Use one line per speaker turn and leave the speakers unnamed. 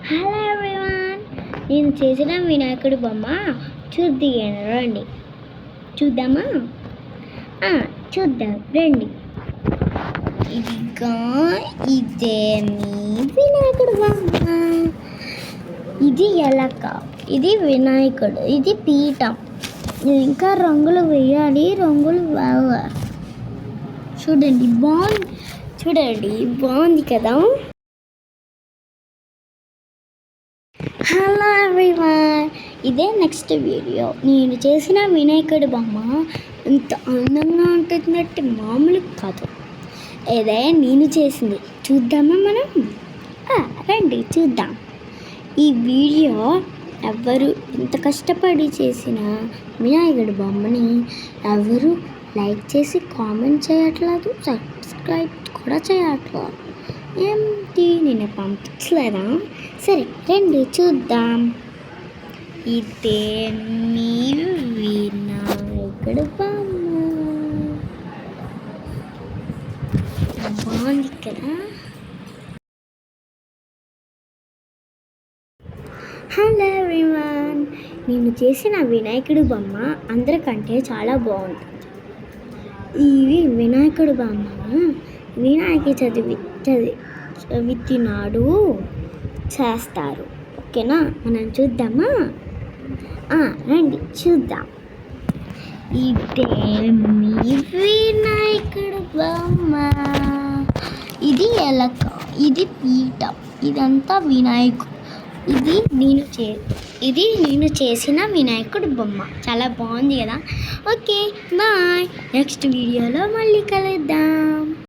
Hello everyone, నేను చేసిన వినాయకుడి బొమ్మ చూద్దాం రండి. చూద్దామా? చూద్దాం రండి. ఇదే మీ వినాయకుడు బొమ్మ. ఇది ఎలక, ఇది వినాయకుడు, ఇది పీఠం. ఇంకా రంగులు వేయాలి. రంగులు బాగా చూడండి, బాగుంది కదా. హలో ఎవ్రీవన్, ఇదే నెక్స్ట్ వీడియో. నేను చేసిన వినాయకుడి బొమ్మ ఇంత అందంగా ఉంటుందంటే మామూలు కాదు. ఇదే నేను చేసింది. చూద్దామా మనం? రండి చూద్దాం. ఈ వీడియో ఎవరు ఇంత కష్టపడి చేసిన వినాయకుడి బొమ్మని ఎవరు లైక్ చేసి కామెంట్ చేయట్లేదు, సబ్స్క్రైబ్ కూడా చేయట్లేదు. ఏంటి, నేను పంపించలేదా? సరే రండి చూద్దాం. ఇదే మీ వినాయకుడు బొమ్మ. బాగుంది కదా. హలో ఎవ్రీవన్, నేను చేసిన వినాయకుడి బొమ్మ అందరికంటే చాలా బాగుంటుంది. ఈ వినాయకుడి బొమ్మ వినాయక చవితి నాడు చేస్తారు. ఓకేనా? మనం చూద్దామా? రండి చూద్దాం. ఇదే మీ వినాయకుడు బొమ్మ. ఇది ఎలక, ఇది పీఠం, ఇదంతా వినాయకుడు. ఇది నేను చేసిన వినాయకుడి బొమ్మ. చాలా బాగుంది కదా. Okay bye. నెక్స్ట్ వీడియోలో మళ్ళీ కలుద్దాం.